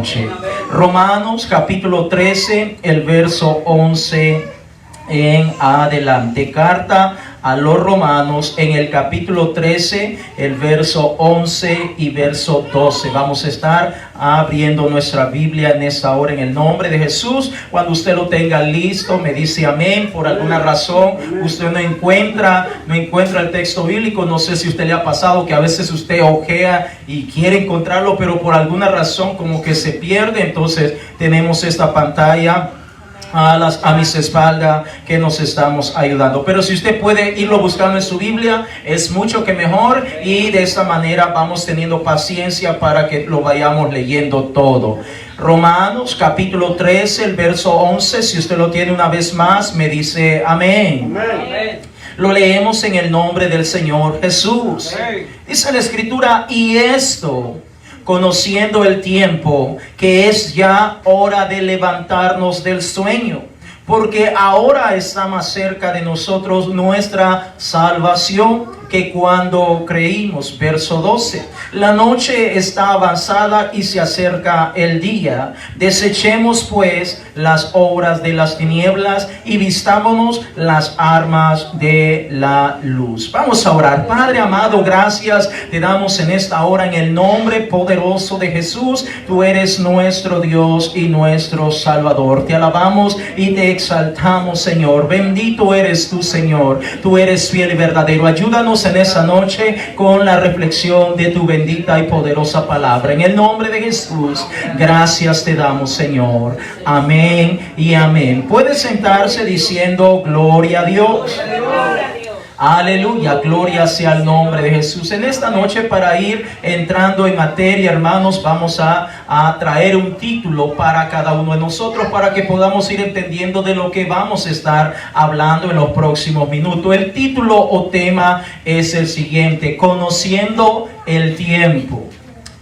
noche. Romanos capítulo 13, el verso 11 en adelante. Carta a los Romanos en el capítulo 13, el verso 11 y verso 12. Vamos a estar abriendo nuestra Biblia en esta hora en el nombre de Jesús. Cuando usted lo tenga listo, me dice amén. Por alguna razón usted no encuentra el texto bíblico. No sé si a usted le ha pasado que a veces usted ojea y quiere encontrarlo, pero por alguna razón como que se pierde. Entonces tenemos esta pantalla a mis espaldas que nos estamos ayudando. Pero si usted puede irlo buscando en su Biblia, es mucho que mejor, y de esta manera vamos teniendo paciencia para que lo vayamos leyendo todo. Romanos capítulo 13, el verso 11, si usted lo tiene una vez más, me dice amén. Amén. Lo leemos en el nombre del Señor Jesús. Amén. Dice la Escritura: y esto, conociendo el tiempo, que es ya hora de levantarnos del sueño, porque ahora está más cerca de nosotros nuestra salvación que cuando creímos. Verso 12: la noche está avanzada y se acerca el día. Desechemos pues las obras de las tinieblas y vistámonos las armas de la luz. Vamos a orar. Padre amado, gracias te damos en esta hora en el nombre poderoso de Jesús. Tú eres nuestro Dios y nuestro Salvador. Te alabamos y te exaltamos, Señor. Bendito eres tú, Señor. Tú eres fiel y verdadero. Ayúdanos en esa noche con la reflexión de tu bendita y poderosa palabra. En el nombre de Jesús, gracias te damos, Señor. Amén y amén. Puede sentarse diciendo gloria a Dios. Aleluya, gloria sea el nombre de Jesús. En esta noche, para ir entrando en materia, hermanos, vamos a traer un título para cada uno de nosotros, para que podamos ir entendiendo de lo que vamos a estar hablando en los próximos minutos. El título o tema es el siguiente: conociendo el tiempo.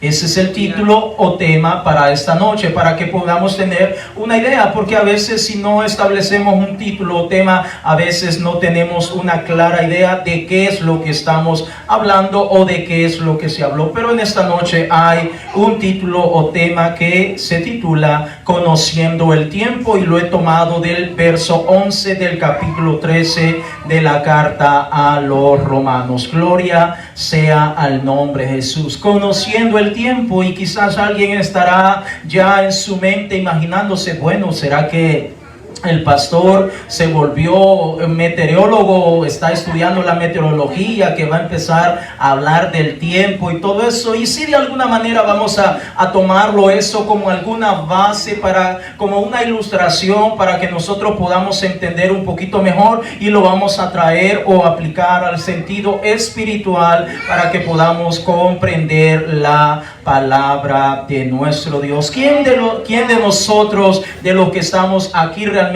Ese es el título o tema para esta noche, para que podamos tener una idea, porque a veces si no establecemos un título o tema, a veces no tenemos una clara idea de qué es lo que estamos hablando o de qué es lo que se habló. Pero en esta noche hay un título o tema que se titula Conociendo el tiempo, y lo he tomado del verso 11 del capítulo 13 de la carta a los Romanos. Gloria sea al nombre de Jesús. Conociendo el tiempo, y quizás alguien estará ya en su mente imaginándose: bueno, ¿será que el pastor se volvió meteorólogo, está estudiando la meteorología, que va a empezar a hablar del tiempo y todo eso? Y si de alguna manera vamos a tomarlo eso como alguna base, como una ilustración para que nosotros podamos entender un poquito mejor, y lo vamos a traer o aplicar al sentido espiritual para que podamos comprender la palabra de nuestro Dios. ¿Quién de nosotros, de los que estamos aquí, realmente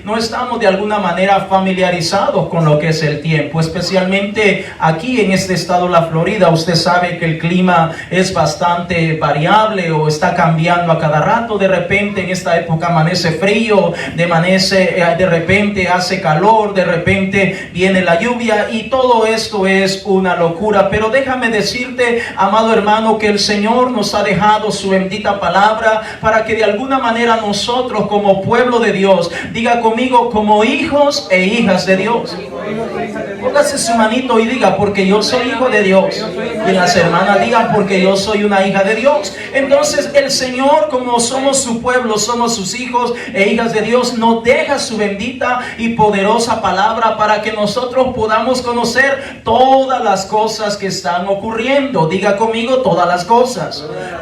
no estamos de alguna manera familiarizados con lo que es el tiempo? Especialmente aquí en este estado, la Florida. Usted sabe que el clima es bastante variable o está cambiando a cada rato. De repente en esta época amanece frío, de repente hace calor, de repente viene la lluvia, y todo esto es una locura. Pero déjame decirte, amado hermano, que el Señor nos ha dejado su bendita palabra para que de alguna manera nosotros, como pueblo de Dios, diga conmigo, como hijos e hijas de Dios. Póngase su manito y diga: porque yo soy hijo de Dios. Y las hermanas digan: porque yo soy una hija de Dios. Entonces el Señor, como somos su pueblo, somos sus hijos e hijas de Dios, nos deja su bendita y poderosa palabra para que nosotros podamos conocer todas las cosas que están ocurriendo. Diga conmigo: todas las cosas.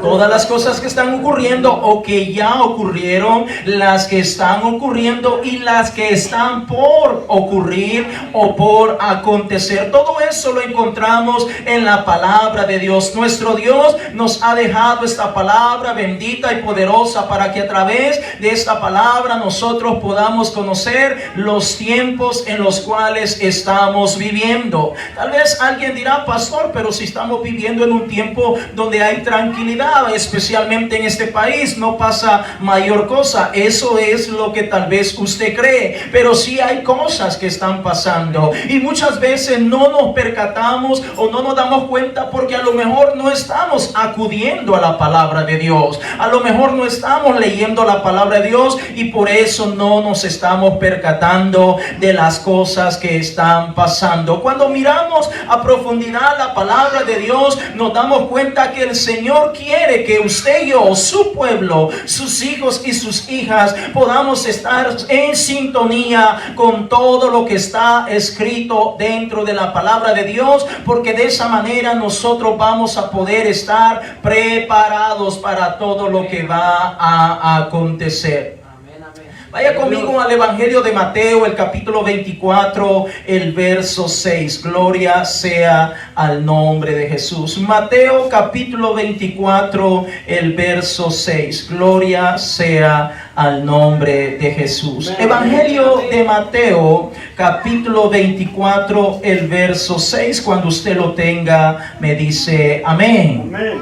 Todas las cosas que están ocurriendo o que ya ocurrieron, las que están ocurriendo y las que están por ocurrir o por acontecer. Todo eso lo encontramos en la palabra de Dios. Nuestro Dios nos ha dejado esta palabra bendita y poderosa para que a través de esta palabra nosotros podamos conocer los tiempos en los cuales estamos viviendo. Tal vez alguien dirá: pastor, pero si estamos viviendo en un tiempo donde hay tranquilidad, especialmente en este país, no pasa mayor cosa. Eso es lo que tal vez usted cree, pero sí hay cosas que están pasando y muchas veces no nos percatamos o no nos damos cuenta porque a lo mejor no estamos acudiendo a la palabra de Dios, a lo mejor no estamos leyendo la palabra de Dios y por eso no nos estamos percatando de las cosas que están pasando. Cuando miramos a profundidad la palabra de Dios, nos damos cuenta que el Señor quiere que usted y yo, su pueblo, sus hijos y sus hijas, podamos estar en sintonía con todo lo que está escrito dentro de la palabra de Dios, porque de esa manera nosotros vamos a poder estar preparados para todo lo que va a acontecer. Vaya conmigo al Evangelio de Mateo, el capítulo 24, el verso 6. Gloria sea al nombre de Jesús. Mateo capítulo 24, el verso 6. Gloria sea al nombre de Jesús. Evangelio de Mateo capítulo 24, el verso 6. Cuando usted lo tenga, me dice amén. Amén.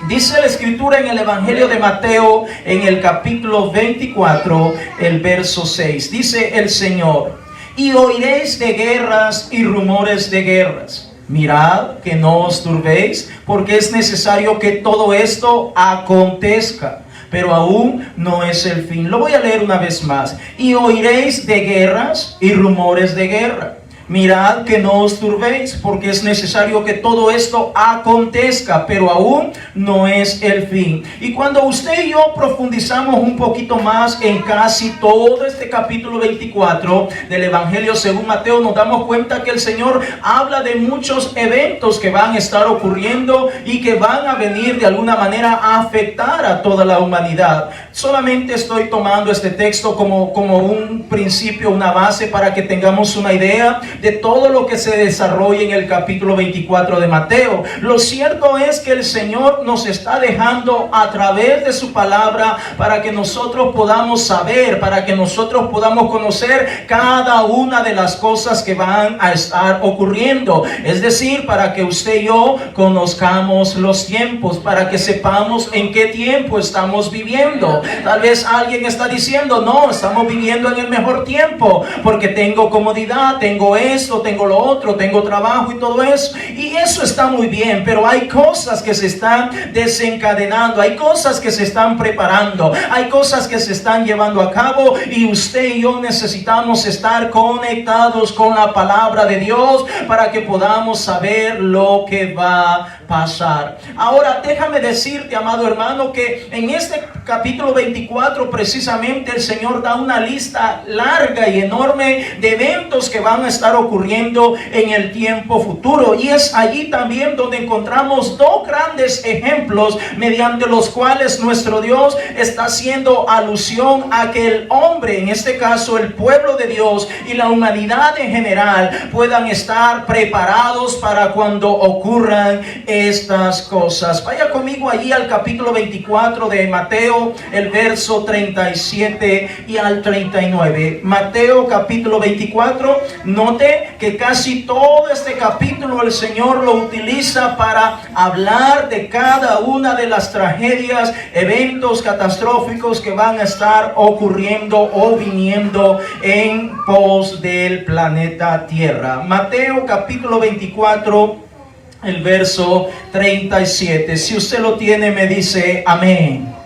Dice la escritura en el Evangelio de Mateo, en el capítulo 24, el verso 6. Dice el Señor: y oiréis de guerras y rumores de guerras. Mirad que no os turbéis, porque es necesario que todo esto acontezca, pero aún no es el fin. Lo voy a leer una vez más. Y oiréis de guerras y rumores de guerra. Mirad que no os turbéis, porque es necesario que todo esto acontezca, pero aún no es el fin. Y cuando usted y yo profundizamos un poquito más en casi todo este capítulo 24 del Evangelio según Mateo, nos damos cuenta que el Señor habla de muchos eventos que van a estar ocurriendo y que van a venir de alguna manera a afectar a toda la humanidad. Solamente estoy tomando este texto como un principio, una base para que tengamos una idea de todo lo que se desarrolla en el capítulo 24 de Mateo. Lo cierto es que el Señor nos está dejando a través de su palabra para que nosotros podamos saber, para que nosotros podamos conocer cada una de las cosas que van a estar ocurriendo. Es decir, para que usted y yo conozcamos los tiempos, para que sepamos en qué tiempo estamos viviendo. Tal vez alguien está diciendo: no, estamos viviendo en el mejor tiempo porque tengo comodidad, tengo esto, tengo lo otro, tengo trabajo y todo eso. Y eso está muy bien, pero hay cosas que se están desencadenando, hay cosas que se están preparando, hay cosas que se están llevando a cabo y usted y yo necesitamos estar conectados con la palabra de Dios para que podamos saber lo que va a pasar. Ahora déjame decirte, amado hermano, que en este capítulo 24 precisamente el Señor da una lista larga y enorme de eventos que van a estar ocurriendo en el tiempo futuro, y es allí también donde encontramos dos grandes ejemplos mediante los cuales nuestro Dios está haciendo alusión a que el hombre, en este caso el pueblo de Dios y la humanidad en general, puedan estar preparados para cuando ocurran estas cosas. Vaya conmigo allí al capítulo 24 de Mateo, el verso 37 y al 39. Mateo capítulo 24. Note que casi todo este capítulo el Señor lo utiliza para hablar de cada una de las tragedias, eventos catastróficos que van a estar ocurriendo o viniendo en pos del planeta Tierra. Mateo capítulo 24, el verso 37. Si usted lo tiene, me dice amén.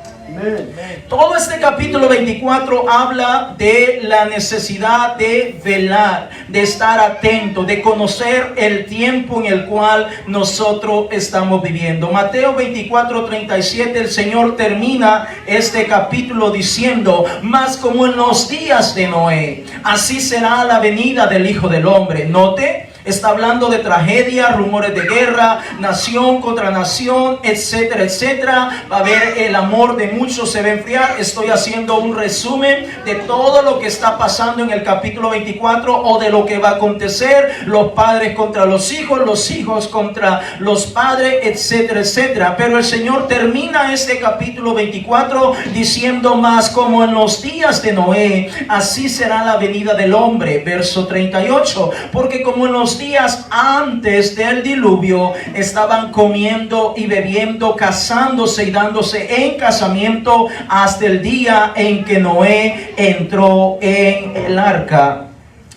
Todo este capítulo 24 habla de la necesidad de velar, de estar atento, de conocer el tiempo en el cual nosotros estamos viviendo. Mateo 24, 37, el Señor termina este capítulo diciendo: mas como en los días de Noé, así será la venida del Hijo del Hombre. Note, está hablando de tragedia, rumores de guerra, nación contra nación, etcétera, etcétera. Va a haber el amor de muchos se va a enfriar. Estoy haciendo un resumen de todo lo que está pasando en el capítulo 24 o de lo que va a acontecer. Los padres contra los hijos contra los padres, etcétera, etcétera. Pero el Señor termina este capítulo 24 diciendo: más como en los días de Noé, así será la venida del hombre. Verso 38. Porque como en los los días antes del diluvio estaban comiendo y bebiendo, casándose y dándose en casamiento hasta el día en que Noé entró en el arca.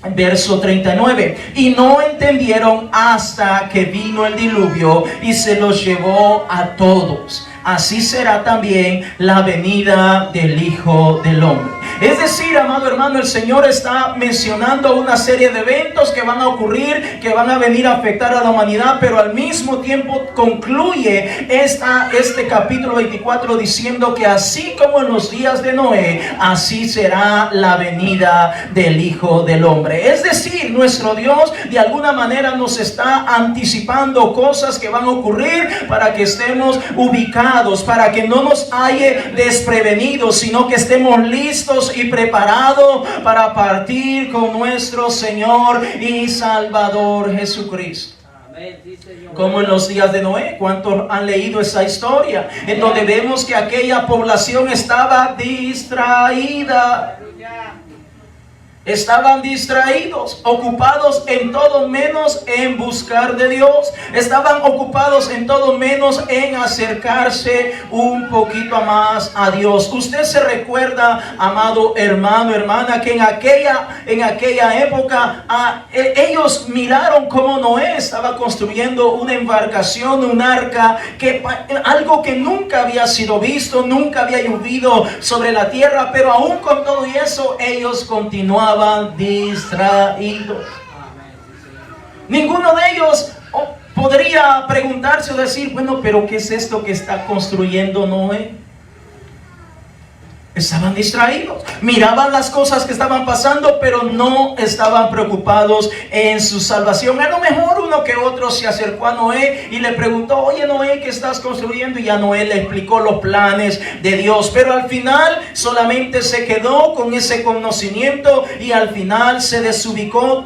Verso 39, y no entendieron hasta que vino el diluvio y se los llevó a todos. Así será también la venida del Hijo del Hombre. Es decir, amado hermano, el Señor está mencionando una serie de eventos que van a ocurrir, que van a venir a afectar a la humanidad, pero al mismo tiempo concluye este capítulo 24 diciendo que así como en los días de Noé, así será la venida del Hijo del Hombre. Es decir, nuestro Dios de alguna manera nos está anticipando cosas que van a ocurrir para que estemos ubicados, para que no nos haya desprevenidos, sino que estemos listos y preparados para partir con nuestro Señor y Salvador Jesucristo. Como en los días de Noé. ¿Cuántos han leído esa historia? En donde vemos que aquella población estaba distraída. Estaban distraídos, ocupados en todo menos en buscar de Dios. Estaban ocupados en todo menos en acercarse un poquito más a Dios. Usted se recuerda, amado hermano, hermana, que en aquella época ellos miraron cómo Noé estaba construyendo una embarcación, un arca, algo que nunca había sido visto, nunca había llovido sobre la tierra, pero aún con todo eso ellos continuaban distraídos. Ninguno de ellos podría preguntarse o decir, bueno, pero ¿qué es esto que está construyendo Noé? Estaban distraídos, miraban las cosas que estaban pasando, pero no estaban preocupados en su salvación. A lo mejor uno que otro se acercó a Noé y le preguntó, oye Noé, ¿qué estás construyendo? Y ya Noé le explicó los planes de Dios, pero al final solamente se quedó con ese conocimiento y al final se desubicó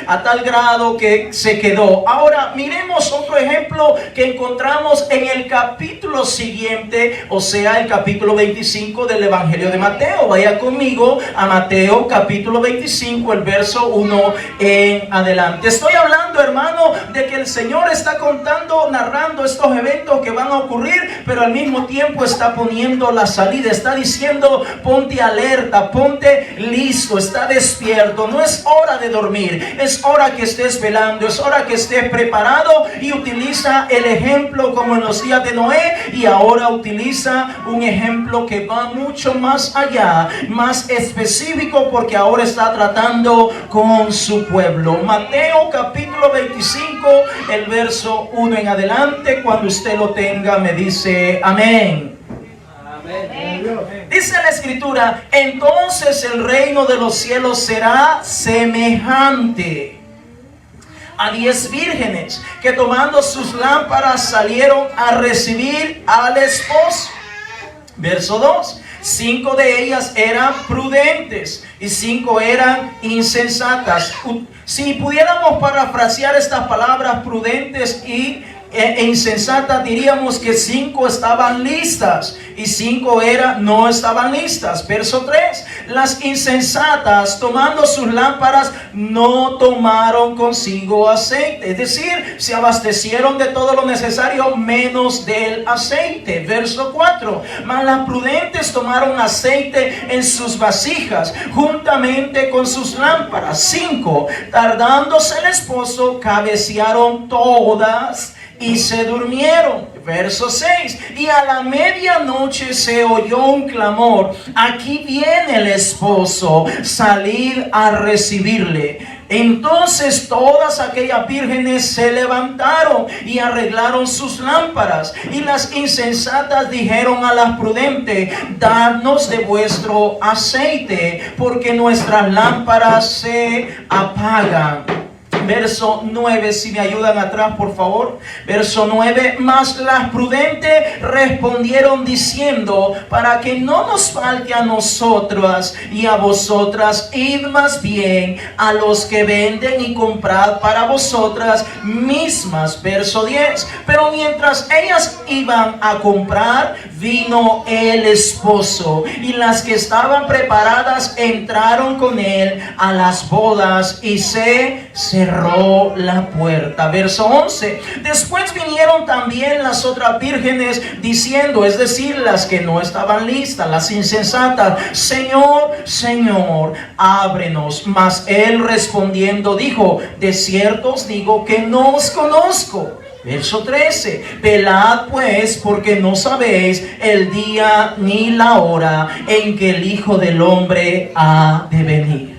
a tal grado que se quedó. Ahora miremos otro ejemplo que encontramos en el capítulo siguiente, o sea, el capítulo 25 del Evangelio de Mateo. Vaya conmigo a Mateo capítulo 25, el verso 1 en adelante. Estoy hablando, hermano, de que el Señor está narrando estos eventos que van a ocurrir, pero al mismo tiempo está poniendo la salida. Está diciendo, ponte alerta, ponte listo, está despierto. No es hora de dormir, es hora que estés velando, es hora que estés preparado, y utiliza el ejemplo como en los días de Noé, y ahora utiliza un ejemplo que va mucho más allá, más específico, porque ahora está tratando con su pueblo. Mateo capítulo 25, el verso 1 en adelante. Cuando usted lo tenga me dice amén. Amén. Dice la escritura, entonces el reino de los cielos será semejante a 10 vírgenes que tomando sus lámparas salieron a recibir al esposo. Verso 2. 5 de ellas eran prudentes y 5 eran insensatas. Si pudiéramos parafrasear estas palabras prudentes e insensatas, diríamos que 5 estaban listas y 5 no estaban listas. Verso 3. Las insensatas, tomando sus lámparas, no tomaron consigo aceite. Es decir, se abastecieron de todo lo necesario menos del aceite. Verso 4. Mas las prudentes tomaron aceite en sus vasijas, juntamente con sus lámparas. 5. Tardándose el esposo, cabecearon todas y se durmieron. Verso 6. Y a la medianoche se oyó un clamor: aquí viene el esposo, salid a recibirle. Entonces todas aquellas vírgenes se levantaron y arreglaron sus lámparas. Y las insensatas dijeron a las prudentes: dadnos de vuestro aceite, porque nuestras lámparas se apagan. Verso 9, si me ayudan atrás por favor. Verso 9. Mas las prudentes respondieron diciendo: para que no nos falte a nosotras y a vosotras, id más bien a los que venden y comprad para vosotras mismas. Verso 10. Pero mientras ellas iban a comprar, vino el esposo, y las que estaban preparadas entraron con él a las bodas y se cerraron. cerró la puerta. Verso 11. Después vinieron también las otras vírgenes diciendo, es decir, las que no estaban listas, las insensatas, Señor, Señor, ábrenos. Mas él respondiendo dijo, de cierto os digo que no os conozco. Verso 13, velad pues, porque no sabéis el día ni la hora en que el Hijo del Hombre ha de venir.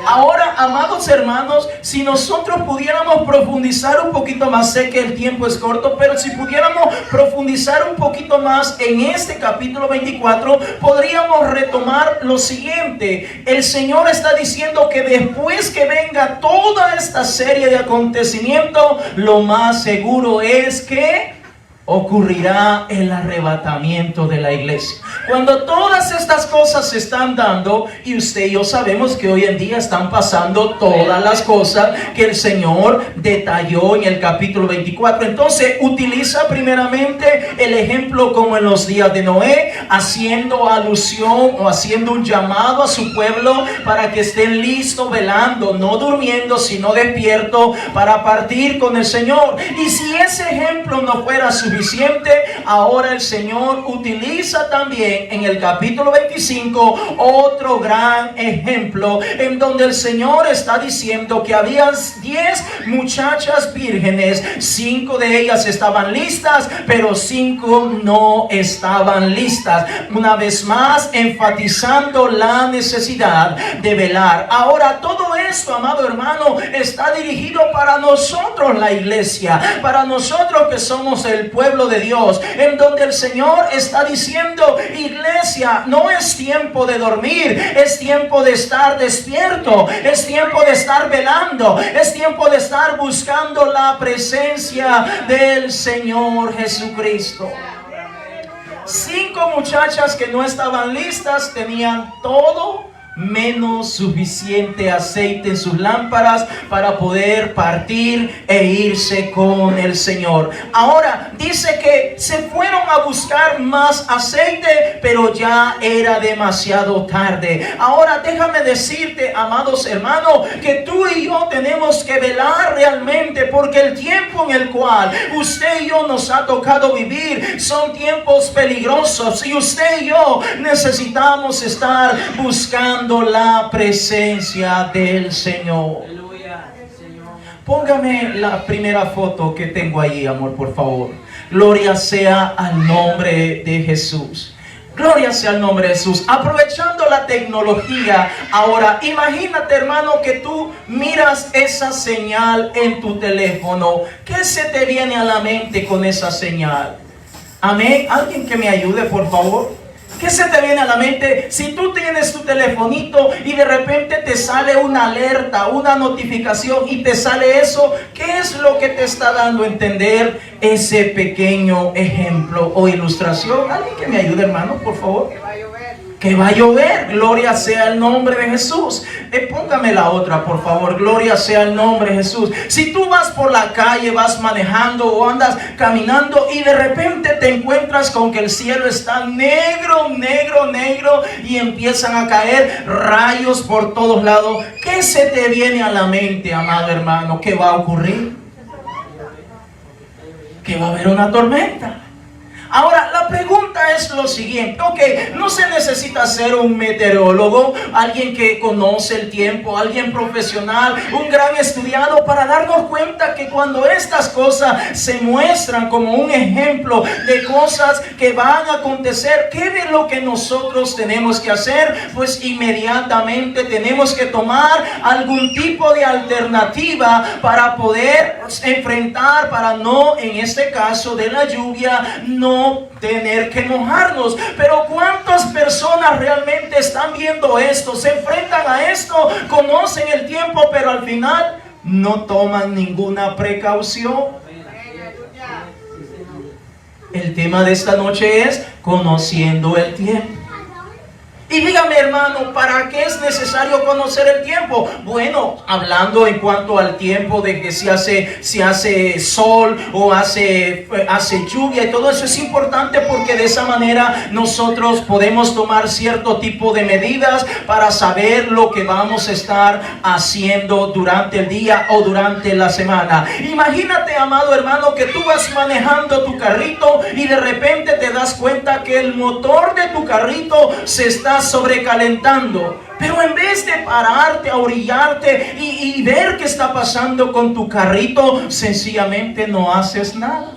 Ahora, amados hermanos, si nosotros pudiéramos profundizar un poquito más, sé que el tiempo es corto, pero si pudiéramos profundizar un poquito más en este capítulo 24, podríamos retomar lo siguiente. El Señor está diciendo que después que venga toda esta serie de acontecimientos, lo más seguro es que ocurrirá el arrebatamiento de la iglesia. Cuando todas estas cosas se están dando, y usted y yo sabemos que hoy en día están pasando todas las cosas que el Señor detalló en el capítulo 24. Entonces utiliza primeramente el ejemplo como en los días de Noé, haciendo alusión o haciendo un llamado a su pueblo para que estén listos, velando, no durmiendo, sino despiertos para partir con el Señor. Y si ese ejemplo no fuera suficiente, ahora el Señor utiliza también en el capítulo 25 otro gran ejemplo en donde el Señor está diciendo que había 10 muchachas vírgenes, 5 de ellas estaban listas, pero 5 no estaban listas. Una vez más enfatizando la necesidad de velar. Ahora todo esto, amado hermano, está dirigido para nosotros, la iglesia, para nosotros que somos el pueblo de Dios, en donde el Señor está diciendo, iglesia, no es tiempo de dormir, es tiempo de estar despierto, es tiempo de estar velando, es tiempo de estar buscando la presencia del Señor Jesucristo. 5 muchachas que no estaban listas tenían todo menos suficiente aceite en sus lámparas para poder partir e irse con el Señor. Ahora dice que se fueron a buscar más aceite, pero ya era demasiado tarde. Ahora déjame decirte, amados hermanos, que tú y yo tenemos que velar realmente, porque el tiempo en el cual usted y yo nos ha tocado vivir son tiempos peligrosos, y usted y yo necesitamos estar buscando la presencia del Señor. Póngame la primera foto que tengo ahí, amor, por favor. Gloria sea al nombre de Jesús. Gloria sea al nombre de Jesús. Aprovechando la tecnología, ahora imagínate, hermano, que tú miras esa señal en tu teléfono. ¿Qué se te viene a la mente con esa señal? Amén. ¿Alguien que me ayude, por favor? ¿Qué se te viene a la mente si tú tienes tu telefonito y de repente te sale una alerta, una notificación y te sale eso? ¿Qué es lo que te está dando a entender ese pequeño ejemplo o ilustración? ¿Alguien que me ayude, hermano, por favor? Que va a llover. Gloria sea el nombre de Jesús. Póngame la otra, por favor. Gloria sea el nombre de Jesús. Si tú vas por la calle, vas manejando o andas caminando y de repente te encuentras con que el cielo está negro, negro, negro y empiezan a caer rayos por todos lados, ¿qué se te viene a la mente, amado hermano? ¿Qué va a ocurrir? Que va a haber una tormenta. Ahora, la pregunta es lo siguiente. Ok, no se necesita ser un meteorólogo, alguien que conoce el tiempo, alguien profesional, un gran estudiado, para darnos cuenta que cuando estas cosas se muestran como un ejemplo de cosas que van a acontecer, ¿qué es lo que nosotros tenemos que hacer? Pues inmediatamente tenemos que tomar algún tipo de alternativa para poder enfrentar, para no, en este caso de la lluvia, no tener que mojarnos. Pero ¿cuántas personas realmente están viendo esto? Se enfrentan a esto, conocen el tiempo, pero al final no toman ninguna precaución. El tema de esta noche es conociendo el tiempo. Y dígame, hermano, ¿para qué es necesario conocer el tiempo? Bueno, hablando en cuanto al tiempo de que si hace sol o hace lluvia y todo eso es importante, porque de esa manera nosotros podemos tomar cierto tipo de medidas para saber lo que vamos a estar haciendo durante el día o durante la semana. Imagínate, amado hermano, que tú vas manejando tu carrito y de repente te das cuenta que el motor de tu carrito se está sobrecalentando, pero en vez de pararte a orillarte y ver qué está pasando con tu carrito, sencillamente no haces nada.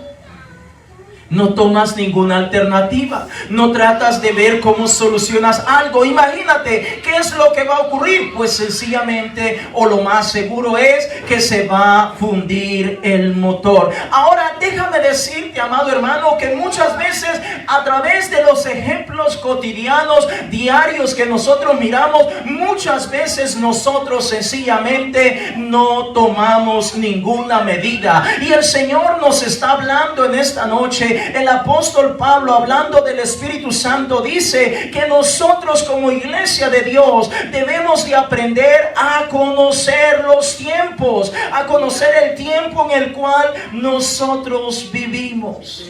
No tomas ninguna alternativa. No tratas de ver cómo solucionas algo. Imagínate, ¿qué es lo que va a ocurrir? Pues sencillamente, o lo más seguro es que se va a fundir el motor. Ahora, déjame decirte, amado hermano, que muchas veces a través de los ejemplos cotidianos, diarios que nosotros miramos, muchas veces nosotros sencillamente no tomamos ninguna medida. Y el Señor nos está hablando en esta noche. El apóstol Pablo, hablando del Espíritu Santo, dice que nosotros como iglesia de Dios debemos de aprender a conocer los tiempos, a conocer el tiempo en el cual nosotros vivimos.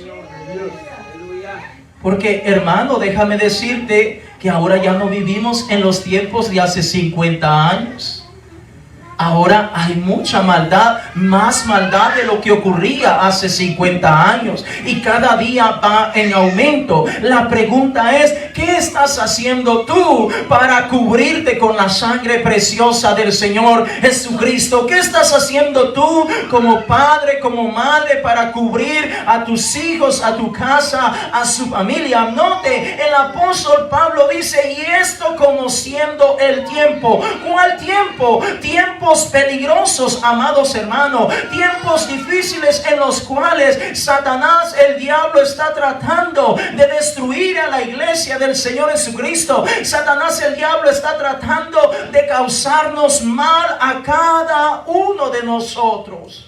Porque, hermano, déjame decirte que ahora ya no vivimos en los tiempos de hace 50 años. Ahora hay mucha maldad, más maldad de lo que ocurría hace 50 años. Y cada día va en aumento. La pregunta es, ¿qué estás haciendo tú para cubrirte con la sangre preciosa del Señor Jesucristo? ¿Qué estás haciendo tú como padre, como madre, para cubrir a tus hijos, a tu casa, a su familia? Note, el apóstol Pablo dice, y esto conociendo el tiempo. ¿Cuál tiempo? Tiempos peligrosos, amados hermanos, tiempos difíciles en los cuales Satanás, el diablo, está tratando de destruir a la iglesia del Señor Jesucristo. Satanás, el diablo, está tratando de causarnos mal a cada uno de nosotros.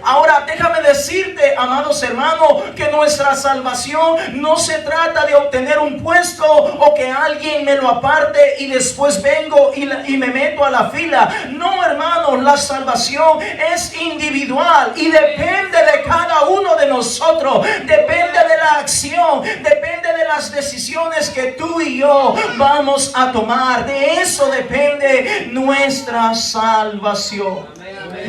Ahora, déjame decirte, amados hermanos, que nuestra salvación no se trata de obtener un puesto o que alguien me lo aparte y después vengo y me meto a la fila. No, hermanos, la salvación es individual y depende de cada uno de nosotros. Depende de la acción, depende de las decisiones que tú y yo vamos a tomar. De eso depende nuestra salvación.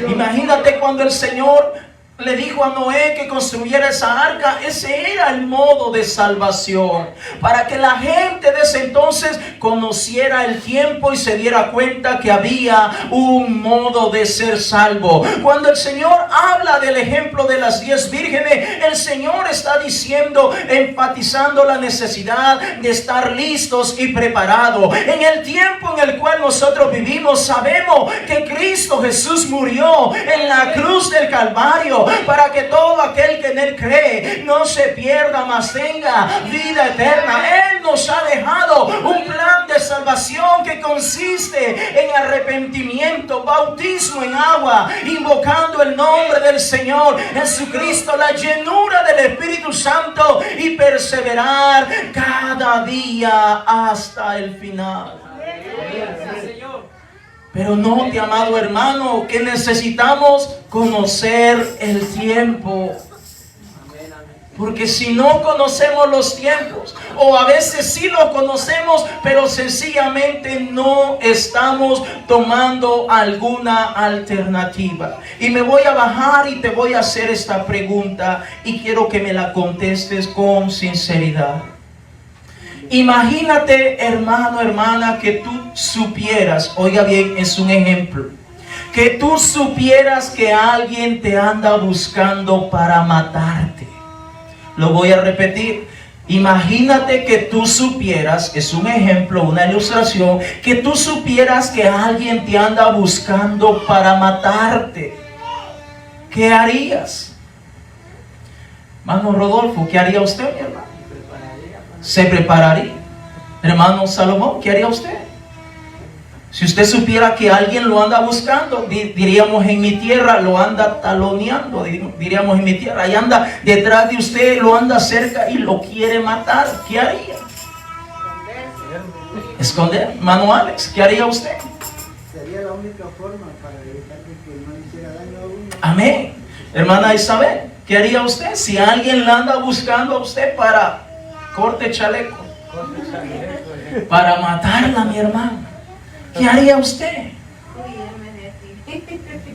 Imagínate cuando el Señor le dijo a Noé que construyera esa arca. Ese era el modo de salvación, para que la gente de ese entonces conociera el tiempo y se diera cuenta que había un modo de ser salvo. Cuando el Señor habla del ejemplo de las 10 vírgenes, el Señor está diciendo, enfatizando la necesidad de estar listos y preparados. En el tiempo en el cual nosotros vivimos, sabemos que Cristo Jesús murió en la cruz del Calvario para que todo aquel que en Él cree no se pierda, mas tenga vida eterna. Él nos ha dejado un plan de salvación que consiste en arrepentimiento, bautismo en agua, invocando el nombre del Señor Jesucristo, la llenura del Espíritu Santo y perseverar cada día hasta el final. Pero note, amado hermano, que necesitamos conocer el tiempo. Porque si no conocemos los tiempos, o a veces sí los conocemos, pero sencillamente no estamos tomando alguna alternativa. Y me voy a bajar y te voy a hacer esta pregunta y quiero que me la contestes con sinceridad. Imagínate, hermano, hermana, que tú supieras, oiga bien, es un ejemplo, que tú supieras que alguien te anda buscando para matarte. Lo voy a repetir. Imagínate que tú supieras, es un ejemplo, una ilustración, que tú supieras que alguien te anda buscando para matarte. ¿Qué harías? Hermano Rodolfo, ¿qué haría usted, mi hermano? Se prepararía. Hermano Salomón, ¿qué haría usted? Si usted supiera que alguien lo anda buscando, diríamos en mi tierra, lo anda taloneando, diríamos en mi tierra, y anda detrás de usted, lo anda cerca y lo quiere matar, ¿qué haría? Esconder manuales. ¿Qué haría usted? Sería la única forma para evitar que no hiciera daño a uno. Amén. Hermana Isabel, ¿qué haría usted si alguien la anda buscando a usted para corte chaleco? Para matarla, mi hermano. ¿Qué haría usted?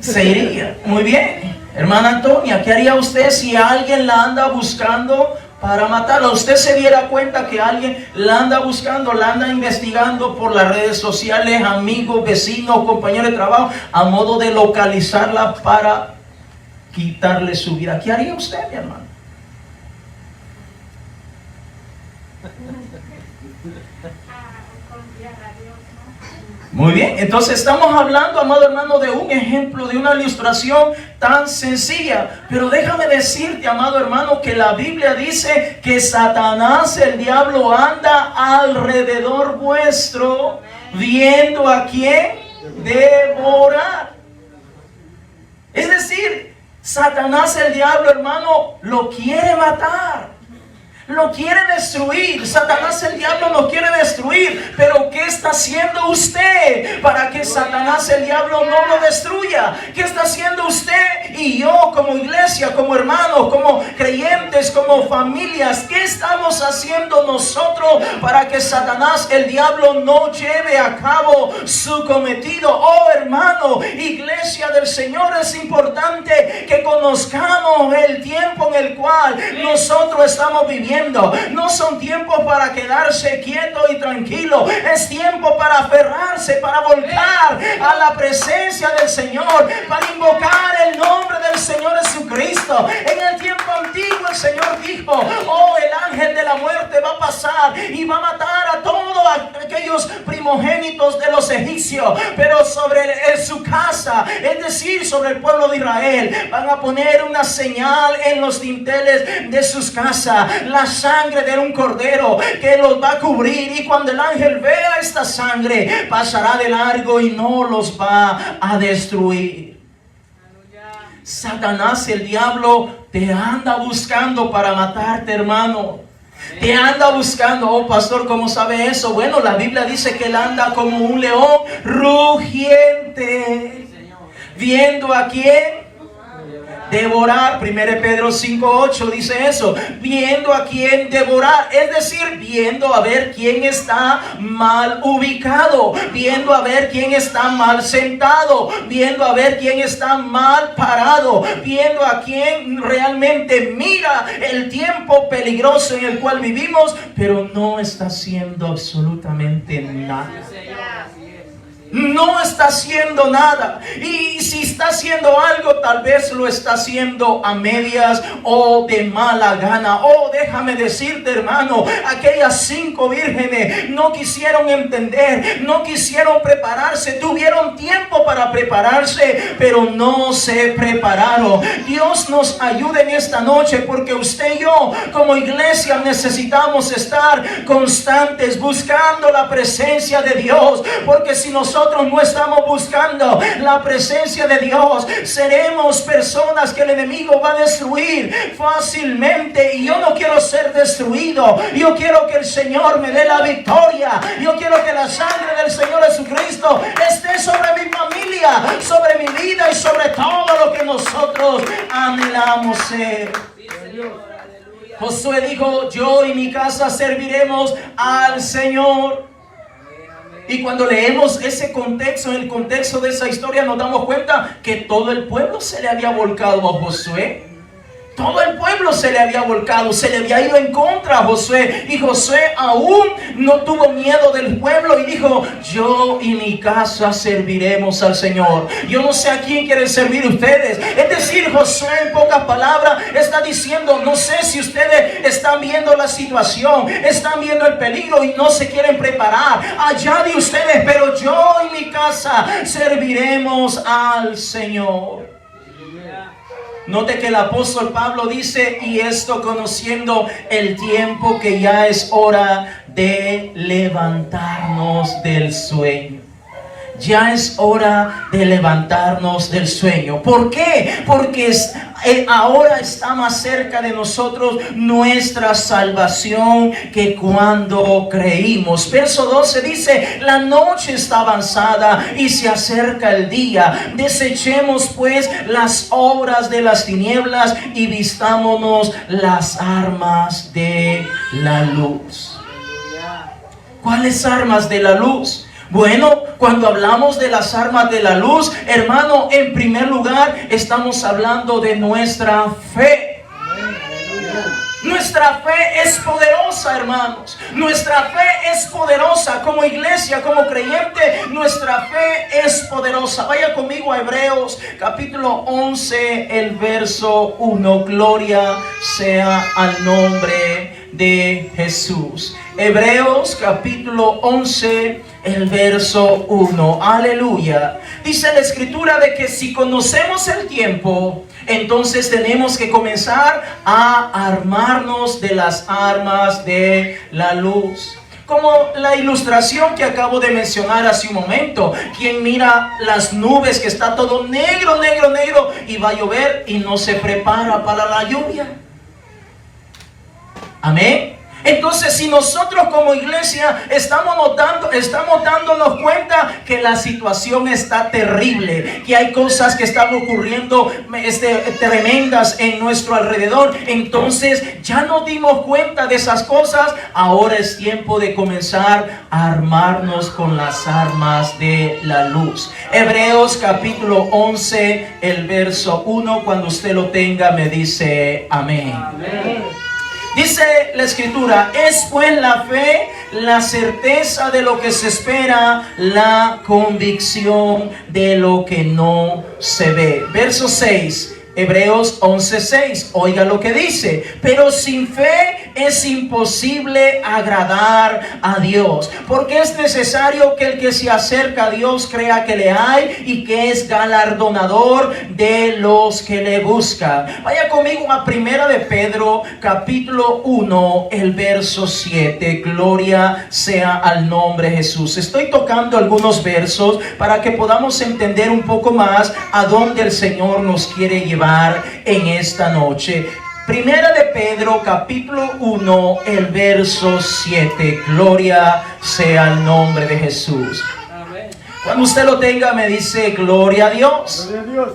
Se iría. Muy bien. Hermana Antonia, ¿qué haría usted si alguien la anda buscando para matarla? Usted se diera cuenta que alguien la anda buscando, la anda investigando por las redes sociales, amigos, vecinos, compañeros de trabajo, a modo de localizarla para quitarle su vida. ¿Qué haría usted, mi hermano? Muy bien, entonces estamos hablando, amado hermano, de un ejemplo, de una ilustración tan sencilla. Pero déjame decirte, amado hermano, que la Biblia dice que Satanás, el diablo, anda alrededor vuestro, viendo a quién devorar. Es decir, Satanás, el diablo, hermano, lo quiere matar. Lo quiere destruir. Satanás, el diablo, lo quiere destruir. Pero ¿qué está haciendo usted para que Satanás, el diablo, no lo destruya? ¿Qué está haciendo usted y yo como iglesia, como hermanos, como creyentes, como familias? ¿Qué estamos haciendo nosotros para que Satanás, el diablo, no lleve a cabo su cometido? Oh, hermano, iglesia del Señor, es importante que conozcamos el tiempo en el cual nosotros estamos viviendo. No son tiempos para quedarse quieto y tranquilo. Es tiempo para aferrarse, para volcar a la presencia del Señor, para invocar el nombre del Señor Jesucristo. En el tiempo antiguo el Señor dijo: oh, el ángel de la muerte va a pasar y va a matar a todos aquellos primogénitos de los egipcios, pero sobre su casa, es decir, sobre el pueblo de Israel, van a poner una señal en los dinteles de sus casas, la sangre de un cordero que los va a cubrir, y cuando el ángel vea esta sangre, pasará de largo y no los va a destruir. Satanás, el diablo, te anda buscando para matarte, hermano. Te anda buscando. Oh, pastor, ¿cómo sabe eso? Bueno, la Biblia dice que él anda como un león rugiente, viendo a quién devorar. 1 Pedro 5:8 dice eso, viendo a quién devorar, es decir, viendo a ver quién está mal ubicado, viendo a ver quién está mal sentado, viendo a ver quién está mal parado, viendo a quién realmente mira el tiempo peligroso en el cual vivimos, pero no está haciendo absolutamente nada. No está haciendo nada. Y si está haciendo algo, tal vez lo está haciendo a medias o de mala gana. Oh, déjame decirte, hermano, aquellas 5 vírgenes no quisieron entender, no quisieron prepararse. Tuvieron tiempo para prepararse, pero no se prepararon. Dios nos ayude en esta noche, porque usted y yo como iglesia necesitamos estar constantes buscando la presencia de Dios, porque si nosotros no estamos buscando la presencia de Dios, seremos personas que el enemigo va a destruir fácilmente. Y yo no quiero ser destruido. Yo quiero que el Señor me dé la victoria. Yo quiero que la sangre del Señor Jesucristo esté sobre mi familia, sobre mi vida y sobre todo lo que nosotros anhelamos ser. Josué dijo: yo y mi casa serviremos al Señor. Y cuando leemos ese contexto, en el contexto de esa historia, nos damos cuenta que todo el pueblo se le había volcado a Josué. Todo el pueblo se le había volcado, se le había ido en contra a Josué. Y Josué aún no tuvo miedo del pueblo y dijo: yo y mi casa serviremos al Señor. Yo no sé a quién quieren servir ustedes. Es decir, Josué, en pocas palabras, está diciendo: no sé si ustedes están viendo la situación, están viendo el peligro y no se quieren preparar. Allá de ustedes, pero yo y mi casa serviremos al Señor. Note que el apóstol Pablo dice: y esto conociendo el tiempo, que ya es hora de levantarnos del sueño. ya es hora de levantarnos del sueño. ¿Por qué? Porque ahora está más cerca de nosotros nuestra salvación que cuando creímos. Verso 12 dice: la noche está avanzada y se acerca el día. Desechemos pues las obras de las tinieblas y vistámonos las armas de la luz. ¿Cuáles armas de la luz? Bueno, cuando hablamos de las armas de la luz, hermano, en primer lugar estamos hablando de nuestra fe. Nuestra fe es poderosa, hermanos. Nuestra fe es poderosa como iglesia, como creyente. Nuestra fe es poderosa. Vaya conmigo a Hebreos capítulo 11, el verso 1. Gloria sea al nombre de Jesús. Hebreos capítulo 11, el verso 1. Aleluya. Dice la escritura de que si conocemos el tiempo, entonces tenemos que comenzar a armarnos de las armas de la luz. Como la ilustración que acabo de mencionar hace un momento. Quien mira las nubes, que está todo negro, negro, negro, y va a llover y no se prepara para la lluvia. Amén. Entonces, si nosotros como iglesia estamos dándonos cuenta que la situación está terrible, que hay cosas que están ocurriendo tremendas en nuestro alrededor, entonces ya nos dimos cuenta de esas cosas. Ahora es tiempo de comenzar a armarnos con las armas de la luz. Hebreos capítulo 11, el verso 1. Cuando usted lo tenga, me dice amén. Amén. Dice la escritura: es pues la fe la certeza de lo que se espera, la convicción de lo que no se ve. Verso 6. Hebreos 11:6, oiga lo que dice: pero sin fe es imposible agradar a Dios, porque es necesario que el que se acerca a Dios crea que le hay y que es galardonador de los que le buscan. Vaya conmigo a Primera de Pedro capítulo 1, el verso 7. Gloria sea al nombre de Jesús. Estoy tocando algunos versos para que podamos entender un poco más a dónde el Señor nos quiere llevar en esta noche. Primera de Pedro capítulo 1, el verso 7. Gloria sea el nombre de Jesús. Amén. Cuando usted lo tenga, me dice gloria a Dios. Gloria a Dios.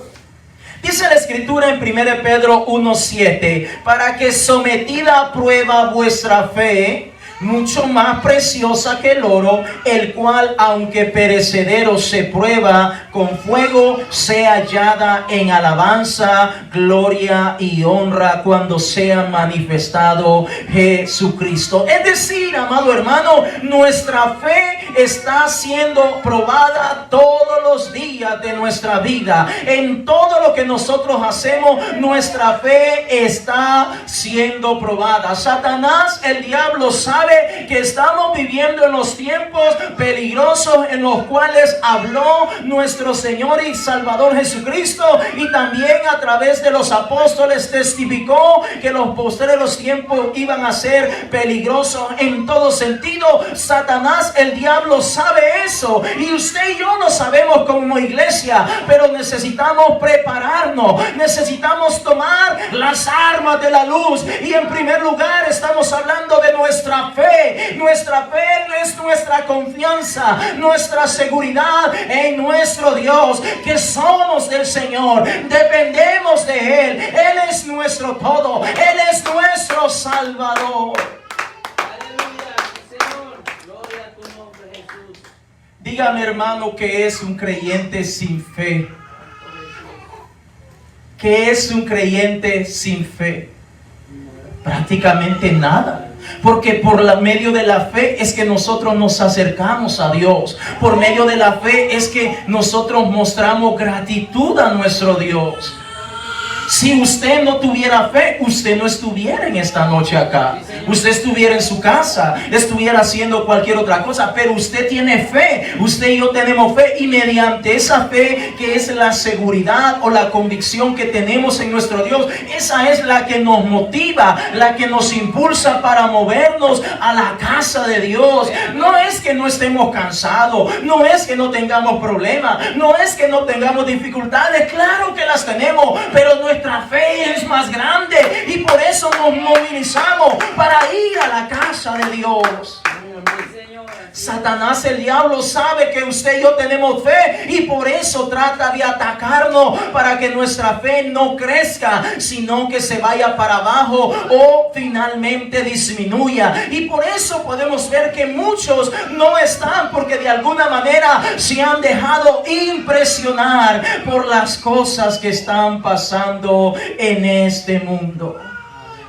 Dice la escritura en 1 Pedro 1:7: para que sometida a prueba vuestra fe, mucho más preciosa que el oro, el cual aunque perecedero se prueba con fuego, sea hallada en alabanza, gloria y honra cuando sea manifestado Jesucristo. Es decir, amado hermano, nuestra fe está siendo probada todos los días de nuestra vida. En todo lo que nosotros hacemos, nuestra fe está siendo probada. Satanás, el diablo, sabe que estamos viviendo en los tiempos peligrosos en los cuales habló nuestro Señor y Salvador Jesucristo, y también a través de los apóstoles testificó que los postreros tiempos iban a ser peligrosos en todo sentido. Satanás, el diablo, sabe eso, y usted y yo lo sabemos como iglesia, pero necesitamos prepararnos, necesitamos tomar las armas de la luz. Y en primer lugar estamos hablando de nuestra fe. Nuestra fe es nuestra confianza, nuestra seguridad en nuestro Dios, que somos del Señor, dependemos de Él. Él es nuestro todo, Él es nuestro Salvador. Aleluya, Señor, gloria a tu nombre, Jesús. Dígame, hermano, ¿qué es un creyente sin fe? ¿Qué es un creyente sin fe? Prácticamente nada. Porque por medio de la fe es que nosotros nos acercamos a Dios. Por medio de la fe es que nosotros mostramos gratitud a nuestro Dios. Si usted no tuviera fe, usted no estuviera en esta noche acá. Usted estuviera en su casa, estuviera haciendo cualquier otra cosa, pero usted tiene fe. Usted y yo tenemos fe, y mediante esa fe, que es la seguridad o la convicción que tenemos en nuestro Dios, esa es la que nos motiva, la que nos impulsa para movernos a la casa de Dios. No es que no estemos cansados, no es que no tengamos problemas, no es que no tengamos dificultades. Claro que las tenemos, pero nuestra fe es más grande, y por eso nos movilizamos para ir a la casa de Dios. Satanás, el diablo, sabe que usted y yo tenemos fe, y por eso trata de atacarnos para que nuestra fe no crezca, sino que se vaya para abajo o finalmente disminuya. Y por eso podemos ver que muchos no están, porque de alguna manera se han dejado impresionar por las cosas que están pasando en este mundo.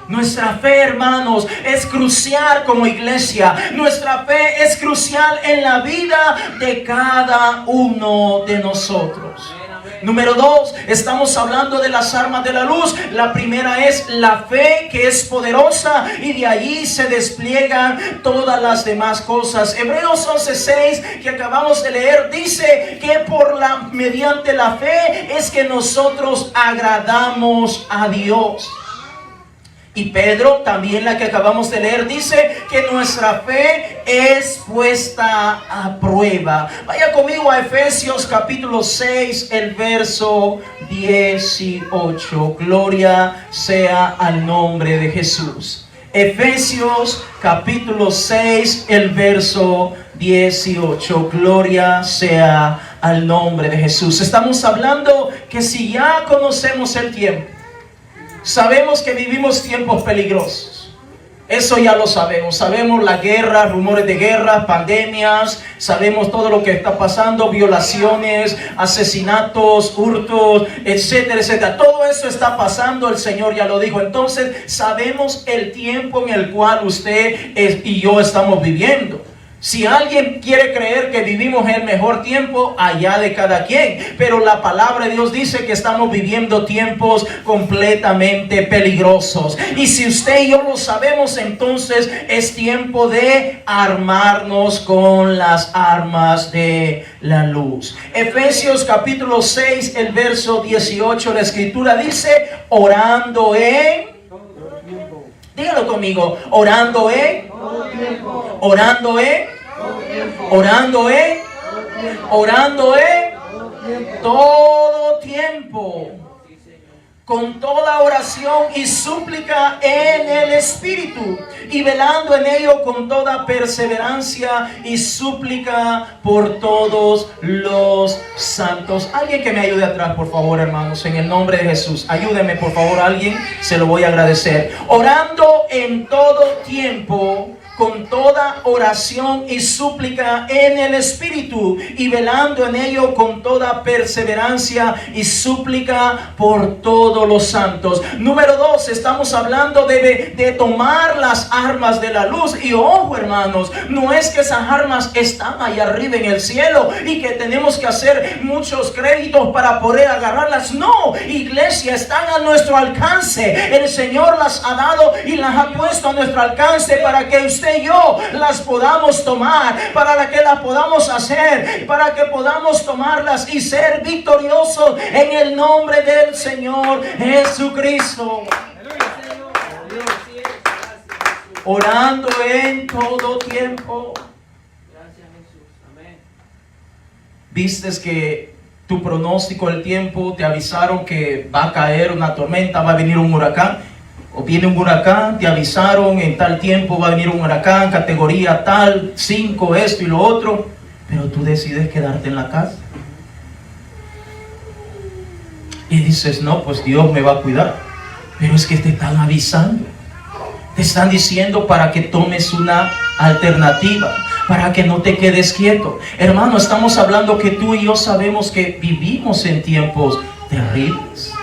Nuestra fe, hermanos, es crucial como iglesia. Nuestra fe es crucial en la vida de cada uno de nosotros. Número 2, estamos hablando de las armas de la luz. La primera es la fe, que es poderosa, y de allí se despliegan todas las demás cosas. Hebreos 11:6, que acabamos de leer, dice que mediante la fe es que nosotros agradamos a Dios. Y Pedro, también la que acabamos de leer, dice que nuestra fe es puesta a prueba. Vaya conmigo a Efesios capítulo 6, el verso 18. Gloria sea al nombre de Jesús. Efesios capítulo 6, el verso 18. Gloria sea al nombre de Jesús. Estamos hablando que si ya conocemos el tiempo, sabemos que vivimos tiempos peligrosos. Eso ya lo sabemos. Sabemos la guerra, rumores de guerra, pandemias. Sabemos todo lo que está pasando, violaciones, asesinatos, hurtos, etcétera, etcétera. Todo eso está pasando, el Señor ya lo dijo. Entonces sabemos el tiempo en el cual usted y yo estamos viviendo. Si alguien quiere creer que vivimos el mejor tiempo, allá de cada quien. Pero la palabra de Dios dice que estamos viviendo tiempos completamente peligrosos. Y si usted y yo lo sabemos, entonces es tiempo de armarnos con las armas de la luz. Efesios capítulo 6, el verso 18, la escritura dice: orando en... Dígalo conmigo: orando en... Orando en... Orando en... Orando en... Todo tiempo, con toda oración y súplica en el Espíritu, y velando en ello con toda perseverancia y súplica por todos los santos. Alguien que me ayude atrás, por favor, hermanos, en el nombre de Jesús. Ayúdeme, por favor, alguien, se lo voy a agradecer. Orando en todo tiempo, con toda oración y súplica en el Espíritu, y velando en ello con toda perseverancia y súplica por todos los santos. Número 2, estamos hablando de tomar las armas de la luz. Y ojo, hermanos, no es que esas armas están allá arriba en el cielo y que tenemos que hacer muchos créditos para poder agarrarlas. No, iglesia, están a nuestro alcance. El Señor las ha dado y las ha puesto a nuestro alcance para que usted y yo las podamos tomar, para que las podamos hacer, para que podamos tomarlas y ser victoriosos en el nombre del Señor Jesucristo. Orando en todo tiempo. Gracias, Jesús. Amén. Vistes que tu pronóstico del tiempo te avisaron que va a caer una tormenta, va a venir un huracán. O viene un huracán, te avisaron en tal tiempo va a venir un huracán, categoría tal, 5, esto y lo otro, pero tú decides quedarte en la casa. Y dices: no, pues Dios me va a cuidar. Pero es que te están avisando. Te están diciendo para que tomes una alternativa, para que no te quedes quieto. Hermano, estamos hablando que tú y yo sabemos que vivimos en tiempos terribles.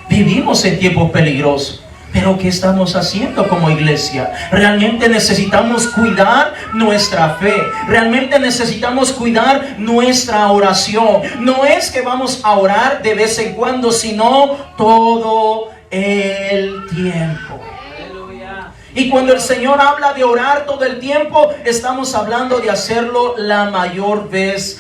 Vivimos en tiempos peligrosos. Pero ¿qué estamos haciendo como iglesia? Realmente necesitamos cuidar nuestra fe. Realmente necesitamos cuidar nuestra oración. No es que vamos a orar de vez en cuando, sino todo el tiempo. Y cuando el Señor habla de orar todo el tiempo, estamos hablando de hacerlo la mayor veces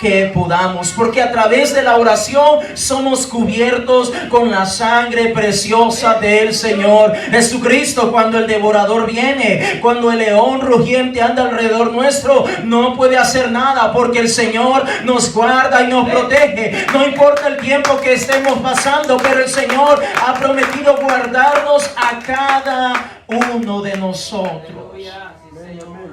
que podamos, porque a través de la oración somos cubiertos con la sangre preciosa del Señor Jesucristo. Cuando el devorador viene, cuando el león rugiente anda alrededor nuestro, no puede hacer nada, porque el Señor nos guarda y nos protege. No importa el tiempo que estemos pasando, pero el Señor ha prometido guardarnos a cada uno de nosotros.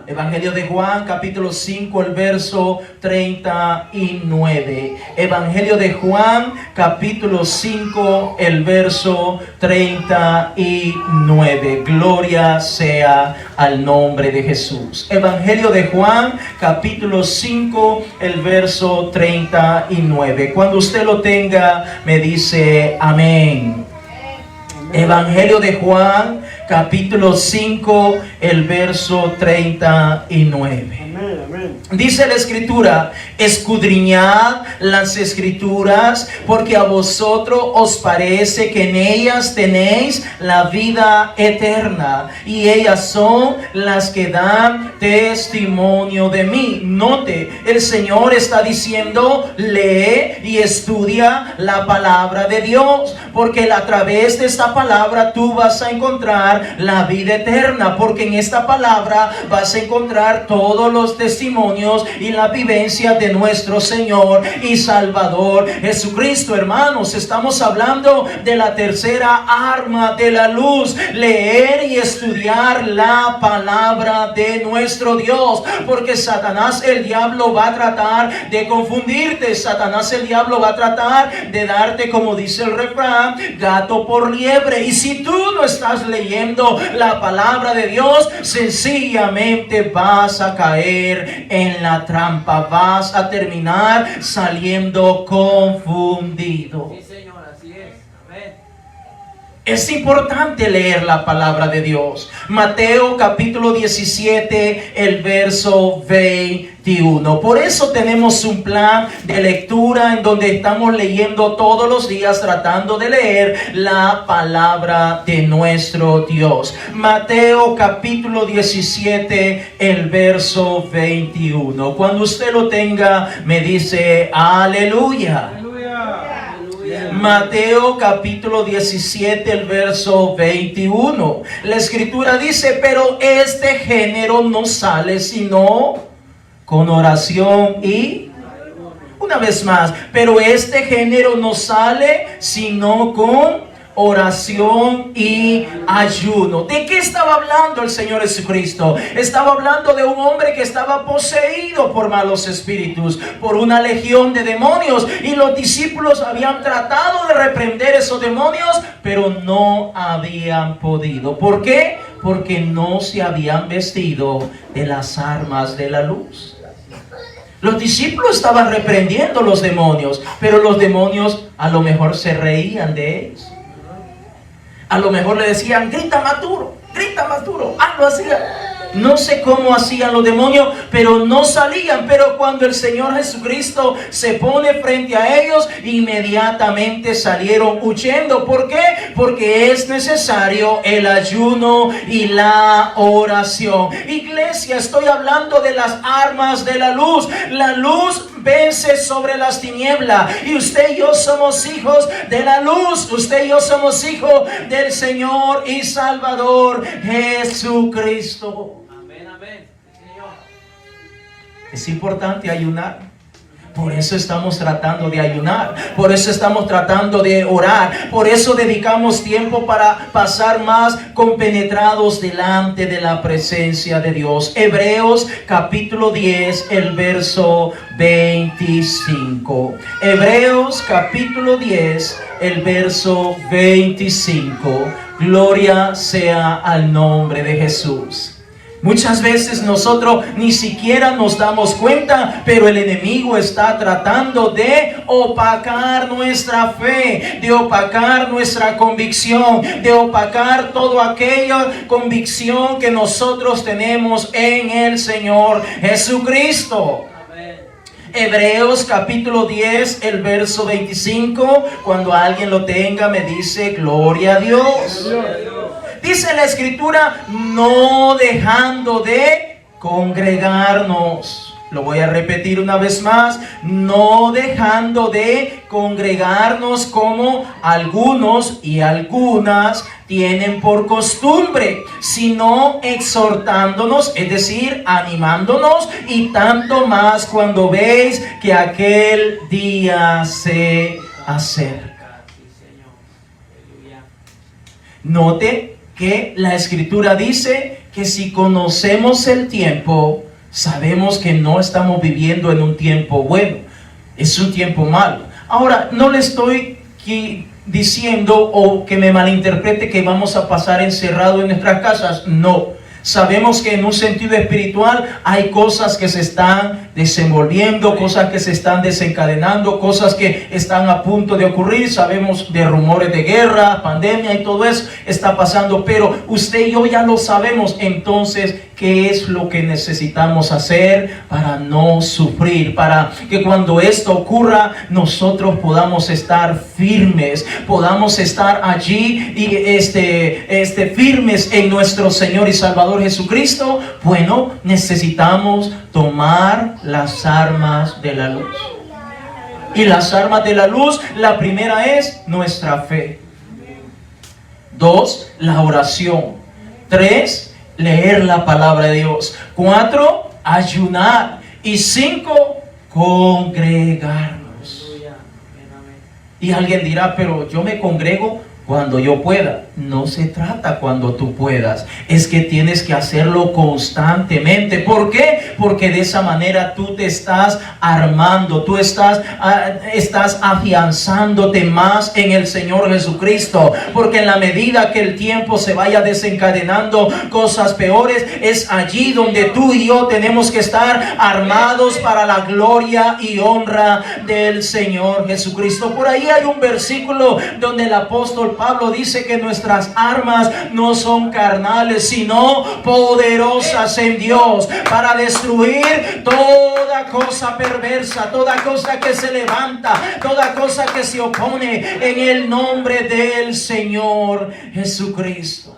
Evangelio de Juan, capítulo 5, el verso 39. Evangelio de Juan, capítulo 5, el verso 39. Gloria sea al nombre de Jesús. Evangelio de Juan, capítulo 5, el verso 39. Cuando usted lo tenga, me dice amén. Evangelio de Juan, capítulo 5, el verso 39. Amén, amén. Dice la Escritura: escudriñad las Escrituras, porque a vosotros os parece que en ellas tenéis la vida eterna, y ellas son las que dan testimonio de mí. Note, el Señor está diciendo: lee y estudia la palabra de Dios, porque a través de esta palabra tú vas a encontrar la vida eterna, porque en esta palabra vas a encontrar todos los testimonios y la vivencia de nuestro Señor y Salvador Jesucristo. Hermanos, estamos hablando de la tercera arma de la luz: leer y estudiar la palabra de nuestro Dios, porque Satanás, el diablo, va a tratar de confundirte. Satanás, el diablo, va a tratar de darte, como dice el refrán, gato por liebre. Y si tú no estás leyendo la palabra de Dios, sencillamente vas a caer en la trampa, vas a terminar saliendo confundido. Sí, Señor, así es. Amén. Es importante leer la palabra de Dios. Mateo capítulo 17, el verso 21. Por eso tenemos un plan de lectura en donde estamos leyendo todos los días, tratando de leer la palabra de nuestro Dios. Mateo capítulo 17, el verso 21. Cuando usted lo tenga, me dice aleluya. Mateo capítulo 17, el verso 21. La Escritura dice: pero este género no sale sino con oración y... Una vez más, pero este género no sale sino con oración y ayuno. ¿De qué estaba hablando el Señor Jesucristo? Estaba hablando de un hombre que estaba poseído por malos espíritus, por una legión de demonios, y los discípulos habían tratado de reprender esos demonios, pero no habían podido. ¿Por qué? Porque no se habían vestido de las armas de la luz. Los discípulos estaban reprendiendo los demonios, pero los demonios a lo mejor se reían de ellos. A lo mejor le decían: grita más duro, hazlo así. No sé cómo hacían los demonios, pero no salían. Pero cuando el Señor Jesucristo se pone frente a ellos, inmediatamente salieron huyendo. ¿Por qué? Porque es necesario el ayuno y la oración. Iglesia, estoy hablando de las armas de la luz. La luz vence sobre las tinieblas, y usted y yo somos hijos de la luz. Usted y yo somos hijos del Señor y Salvador Jesucristo. Amén, amén. Sí, Señor. Es importante ayunar. Por eso estamos tratando de ayunar, por eso estamos tratando de orar, por eso dedicamos tiempo para pasar más compenetrados delante de la presencia de Dios. Hebreos capítulo 10, el verso 25. Hebreos capítulo 10, el verso 25. Gloria sea al nombre de Jesús. Muchas veces nosotros ni siquiera nos damos cuenta, pero el enemigo está tratando de opacar nuestra fe, de opacar nuestra convicción, de opacar toda aquella convicción que nosotros tenemos en el Señor Jesucristo. Hebreos capítulo 10, el verso 25, cuando alguien lo tenga me dice gloria a Dios. Dice la escritura, no dejando de congregarnos. Lo voy a repetir una vez más, no dejando de congregarnos como algunos y algunas tienen por costumbre, sino exhortándonos, es decir, animándonos, y tanto más cuando veis que aquel día se acerca. Note que la escritura dice que si conocemos el tiempo, sabemos que no estamos viviendo en un tiempo bueno, es un tiempo malo. Ahora, no le estoy diciendo o que me malinterprete que vamos a pasar encerrados en nuestras casas, no. Sabemos que en un sentido espiritual hay cosas que se están desenvolviendo, cosas que se están desencadenando, cosas que están a punto de ocurrir. Sabemos de rumores de guerra, pandemia y todo eso está pasando, pero usted y yo ya lo sabemos. Entonces, ¿qué es lo que necesitamos hacer para no sufrir? Para que cuando esto ocurra, nosotros podamos estar firmes, podamos estar allí y firmes en nuestro Señor y Salvador Jesucristo. Bueno, necesitamos tomar las armas de la luz. Y las armas de la luz, la primera es nuestra fe. 2, la oración. 3, leer la palabra de Dios. 4, ayunar. Y 5, congregarnos. Y alguien dirá, pero yo me congrego cuando yo pueda. No se trata cuando tú puedas, es que tienes que hacerlo constantemente. ¿Por qué? Porque de esa manera tú te estás armando, tú estás afianzándote más en el Señor Jesucristo. Porque en la medida que el tiempo se vaya desencadenando cosas peores, es allí donde tú y yo tenemos que estar armados para la gloria y honra del Señor Jesucristo. Por ahí hay un versículo donde el apóstol Pablo dice que nuestras armas no son carnales, sino poderosas en Dios para destruir toda cosa perversa, toda cosa que se levanta, toda cosa que se opone en el nombre del Señor Jesucristo.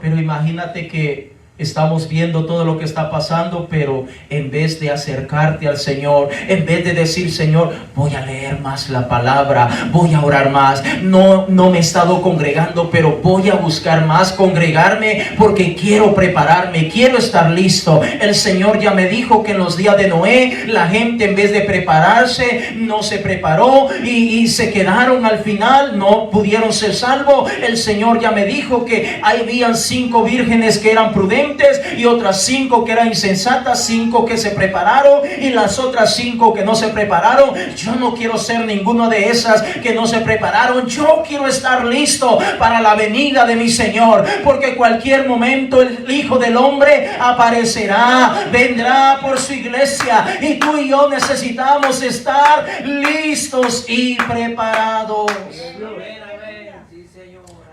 Pero imagínate que estamos viendo todo lo que está pasando, pero en vez de acercarte al Señor, en vez de decir, Señor, voy a leer más la palabra, voy a orar más, no me he estado congregando, pero voy a buscar más congregarme porque quiero prepararme, quiero estar listo. El Señor ya me dijo que en los días de Noé, la gente en vez de prepararse, no se preparó y se quedaron al final, no pudieron ser salvos. El Señor ya me dijo que habían 5 vírgenes que eran prudentes y otras 5 que eran insensatas, 5 que se prepararon y las otras 5 que no se prepararon. Yo no quiero ser ninguna de esas que no se prepararon. Yo quiero estar listo para la venida de mi Señor, porque cualquier momento el Hijo del Hombre aparecerá, vendrá por su iglesia, y tú y yo necesitamos estar listos y preparados.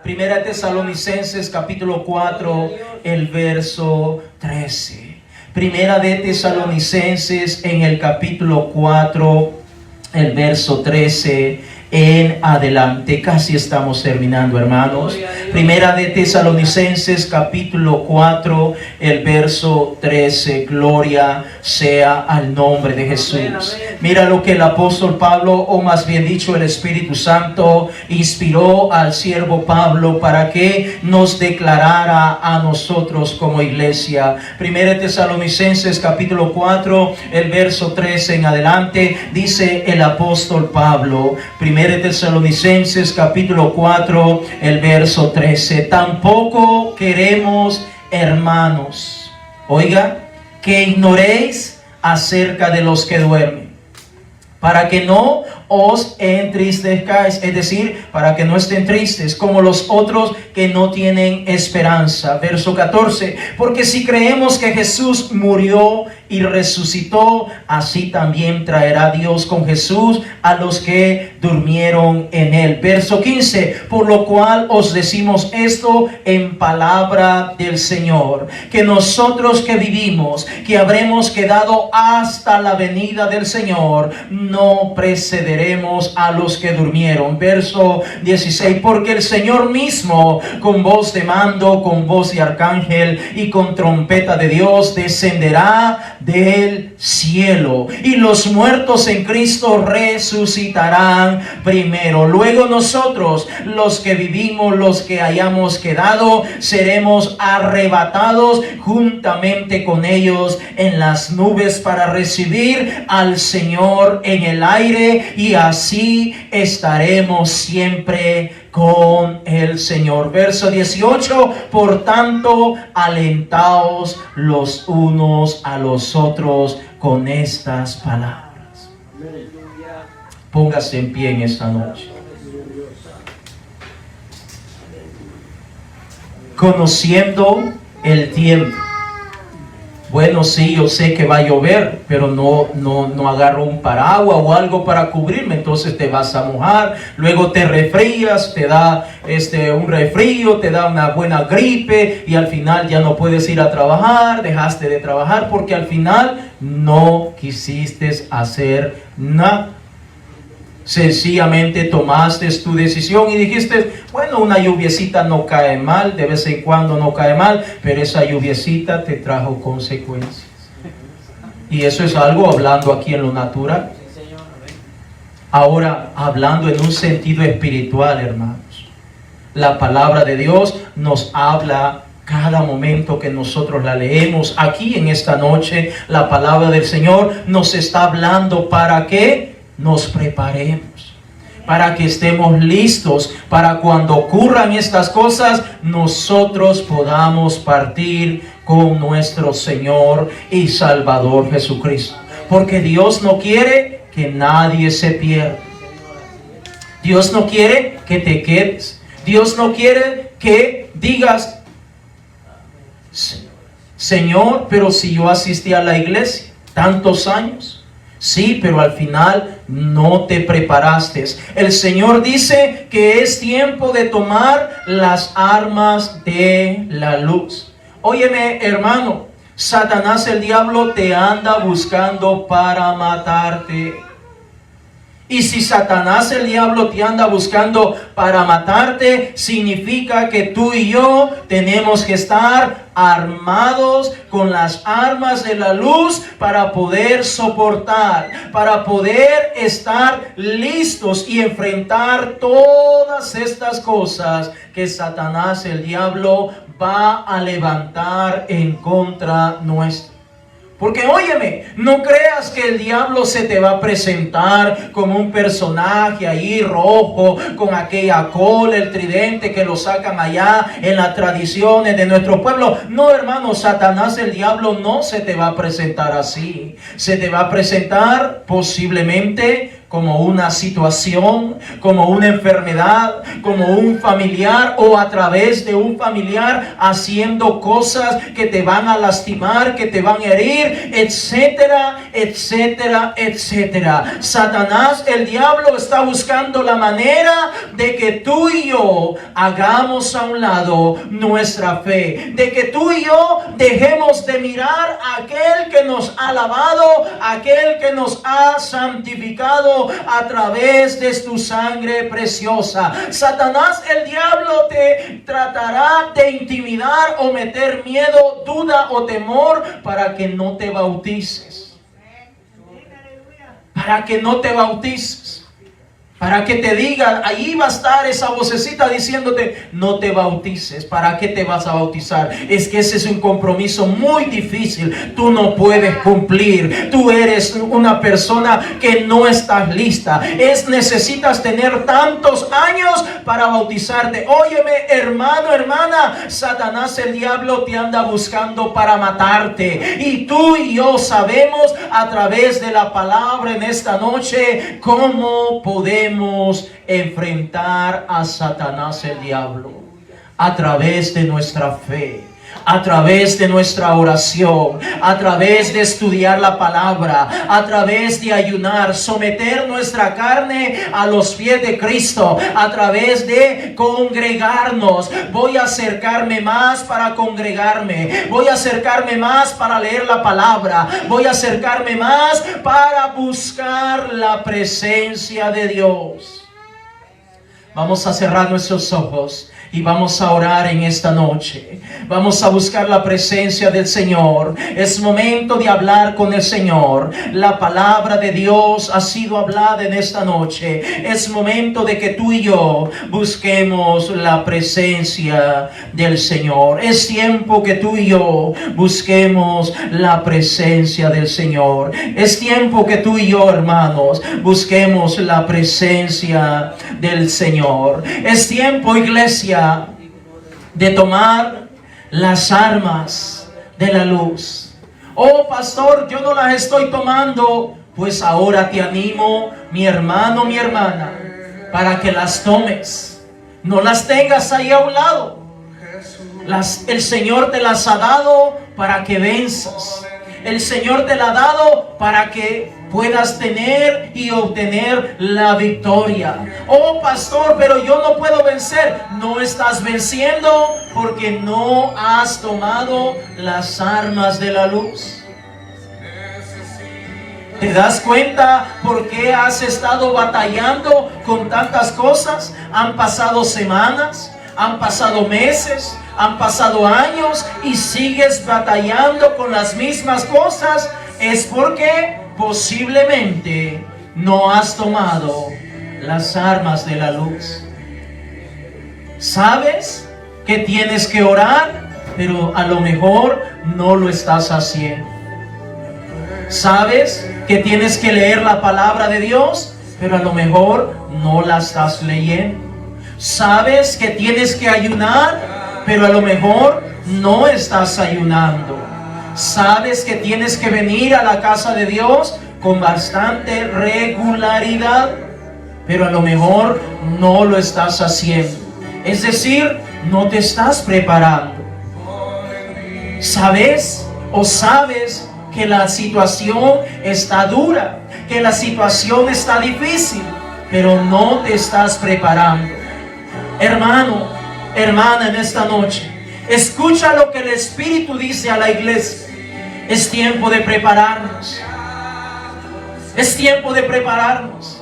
Primera Tesalonicenses capítulo 4, el verso 13. Primera de Tesalonicenses en el capítulo 4, el verso 13 en adelante. Casi estamos terminando, hermanos. Primera de Tesalonicenses capítulo 4, el verso 13. Gloria sea al nombre de Jesús. Mira lo que el apóstol Pablo, o más bien dicho el Espíritu Santo, inspiró al siervo Pablo para que nos declarara a nosotros como iglesia. Primera de Tesalonicenses capítulo 4, el verso 13 en adelante, dice el apóstol Pablo. Primera de Tesalonicenses capítulo 4, el verso 13. Tampoco queremos, hermanos, oiga, que ignoréis acerca de los que duermen, para que no os entristezcáis, es decir, para que no estén tristes como los otros que no tienen esperanza. Verso 14, porque si creemos que Jesús murió y resucitó, así también traerá Dios con Jesús a los que durmieron en él. Verso 15, por lo cual os decimos esto en palabra del Señor, que nosotros que vivimos, que habremos quedado hasta la venida del Señor, no precederemos a los que durmieron. Verso 16, porque el Señor mismo, con voz de mando, con voz de arcángel y con trompeta de Dios, descenderá del cielo, y los muertos en Cristo resucitarán primero. Luego nosotros, los que vivimos, los que hayamos quedado, seremos arrebatados juntamente con ellos en las nubes para recibir al Señor en el aire, y así estaremos siempre con el Señor. Verso 18, por tanto, alentaos los unos a los otros con estas palabras. Póngase en pie en esta noche. Conociendo el tiempo. Bueno, sí, yo sé que va a llover, pero no agarro un paraguas o algo para cubrirme, entonces te vas a mojar, luego te resfrías, te da un resfrío, te da una buena gripe y al final ya no puedes ir a trabajar, dejaste de trabajar porque al final no quisiste hacer nada. Sencillamente tomaste tu decisión y dijiste, bueno, una lluviecita no cae mal, de vez en cuando no cae mal, pero esa lluviecita te trajo consecuencias. Y eso es algo hablando aquí en lo natural. Ahora, hablando en un sentido espiritual, hermanos, la palabra de Dios nos habla cada momento que nosotros la leemos. Aquí en esta noche, la palabra del Señor nos está hablando para que nos preparemos, para que estemos listos, para cuando ocurran estas cosas, nosotros podamos partir con nuestro Señor y Salvador Jesucristo. Porque Dios no quiere que nadie se pierda. Dios no quiere que te quedes. Dios no quiere que digas, Señor, pero si yo asistí a la iglesia tantos años. Sí, pero al final no te preparaste. El Señor dice que es tiempo de tomar las armas de la luz. Óyeme, hermano, Satanás, el diablo, te anda buscando para matarte. Y si Satanás, el diablo, te anda buscando para matarte, significa que tú y yo tenemos que estar armados con las armas de la luz para poder soportar, para poder estar listos y enfrentar todas estas cosas que Satanás, el diablo, va a levantar en contra nuestra. Porque óyeme, no creas que el diablo se te va a presentar como un personaje ahí rojo, con aquella cola, el tridente que lo sacan allá en las tradiciones de nuestro pueblo. No, hermano, Satanás, el diablo, no se te va a presentar así. Se te va a presentar posiblemente como una situación, como una enfermedad, como un familiar, o a través de un familiar haciendo cosas que te van a lastimar, que te van a herir, etcétera, etcétera, etcétera. Satanás, el diablo, está buscando la manera de que tú y yo hagamos a un lado nuestra fe, de que tú y yo dejemos de mirar a aquel que nos ha lavado, aquel que nos ha santificado a través de tu sangre preciosa. Satanás, el diablo, te tratará de intimidar o meter miedo, duda o temor para que no te bautices. Para que no te bautices. Para que te diga, ahí va a estar esa vocecita diciéndote, no te bautices. ¿Para qué te vas a bautizar? Es que ese es un compromiso muy difícil. Tú no puedes cumplir. Tú eres una persona que no estás lista. Necesitas tener tantos años para bautizarte. Óyeme, hermano, hermana, Satanás, el diablo, te anda buscando para matarte. Y tú y yo sabemos a través de la palabra en esta noche cómo podemos enfrentar a Satanás, el diablo, a través de nuestra fe, a través de nuestra oración, a través de estudiar la palabra, a través de ayunar, someter nuestra carne a los pies de Cristo, a través de congregarnos. Voy a acercarme más para congregarme, voy a acercarme más para leer la palabra, voy a acercarme más para buscar la presencia de Dios. Vamos a cerrar nuestros ojos y vamos a orar en esta noche. Vamos a buscar la presencia del Señor. Es momento de hablar con el Señor. La palabra de Dios ha sido hablada en esta noche. Es momento de que tú y yo busquemos la presencia del Señor. Es tiempo que tú y yo busquemos la presencia del Señor. Es tiempo que tú y yo, hermanos, busquemos la presencia del Señor. Es tiempo, iglesia, de tomar las armas de la luz. Oh, pastor, yo no las estoy tomando. Pues ahora te animo, mi hermano, mi hermana, para que las tomes. No las tengas ahí a un lado. El Señor te las ha dado para que venzas. El Señor te la ha dado para que puedas tener y obtener la victoria. Oh, pastor, pero yo no puedo vencer. No estás venciendo porque no has tomado las armas de la luz. ¿Te das cuenta por qué has estado batallando con tantas cosas? Han pasado semanas, han pasado meses, han pasado años y sigues batallando con las mismas cosas. Es porque posiblemente no has tomado las armas de la luz. Sabes que tienes que orar, pero a lo mejor no lo estás haciendo. Sabes que tienes que leer la palabra de Dios, pero a lo mejor no la estás leyendo. Sabes que tienes que ayunar, pero a lo mejor no estás ayunando. Sabes que tienes que venir a la casa de Dios con bastante regularidad, pero a lo mejor no lo estás haciendo. Es decir, no te estás preparando. ¿Sabes o sabes que la situación está dura, que la situación está difícil, pero no te estás preparando? Hermano, hermana, en esta noche, escucha lo que el Espíritu dice a la iglesia. Es tiempo de prepararnos. Es tiempo de prepararnos.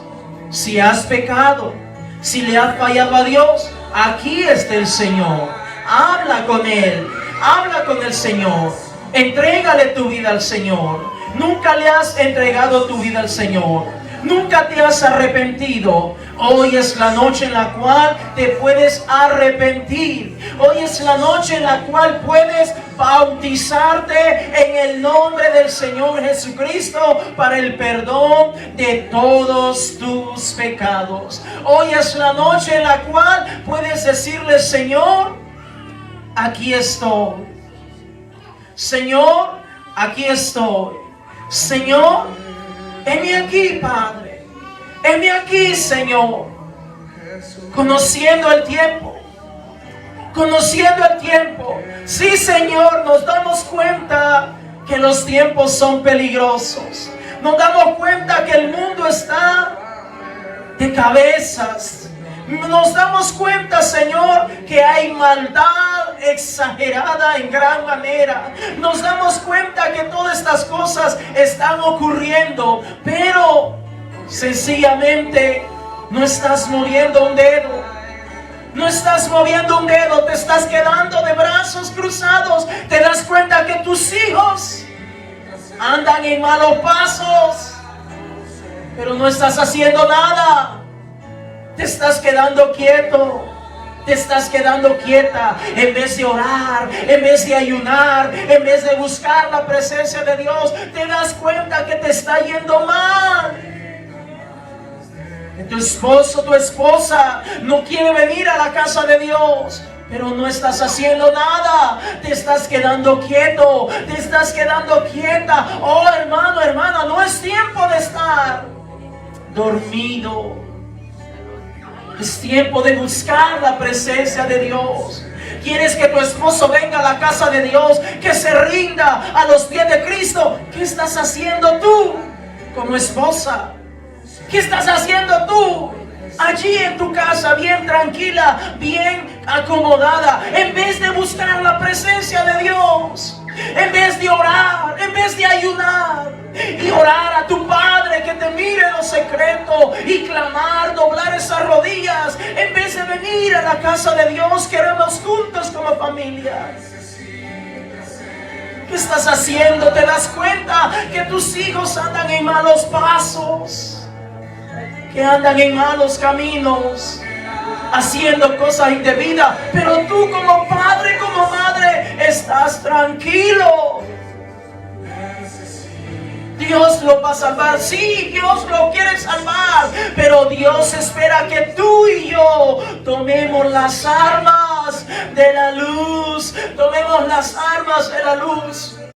Si has pecado, si le has fallado a Dios, aquí está el Señor. Habla con Él. Habla con el Señor. Entrégale tu vida al Señor. Nunca le has entregado tu vida al Señor. Nunca te has arrepentido. Hoy es la noche en la cual te puedes arrepentir. Hoy es la noche en la cual puedes bautizarte en el nombre del Señor Jesucristo para el perdón de todos tus pecados. Hoy es la noche en la cual puedes decirle: Señor, aquí estoy. Señor, aquí estoy. Señor, heme aquí, Padre. Heme aquí, Señor. Conociendo el tiempo. Conociendo el tiempo. Sí, Señor, nos damos cuenta que los tiempos son peligrosos. Nos damos cuenta que el mundo está de cabezas. Nos damos cuenta, Señor, que hay maldad exagerada en gran manera. Nos damos cuenta que todas estas cosas están ocurriendo, pero sencillamente no estás moviendo un dedo. No estás moviendo un dedo, te estás quedando de brazos cruzados. Te das cuenta que tus hijos andan en malos pasos, pero no estás haciendo nada. Te estás quedando quieto. Te estás quedando quieta en vez de orar, en vez de ayunar, en vez de buscar la presencia de Dios. Te das cuenta que te está yendo mal. Tu esposo, tu esposa no quiere venir a la casa de Dios, pero no estás haciendo nada. Te estás quedando quieto, te estás quedando quieta. Oh, hermano, hermana, no es tiempo de estar dormido. Es tiempo de buscar la presencia de Dios. ¿Quieres que tu esposo venga a la casa de Dios, que se rinda a los pies de Cristo? ¿Qué estás haciendo tú como esposa? ¿Qué estás haciendo tú allí en tu casa, bien tranquila, bien acomodada, en vez de buscar la presencia de Dios? En vez de orar, en vez de ayunar y orar a tu Padre que te mire en lo secreto y clamar, doblar esas rodillas, en vez de venir a la casa de Dios, queremos juntos como familia. ¿Qué estás haciendo? ¿Te das cuenta que tus hijos andan en malos pasos? Que andan en malos caminos, haciendo cosas indebidas, pero tú como padre, como madre, estás tranquilo. Dios lo va a salvar, sí, Dios lo quiere salvar, pero Dios espera que tú y yo tomemos las armas de la luz, tomemos las armas de la luz.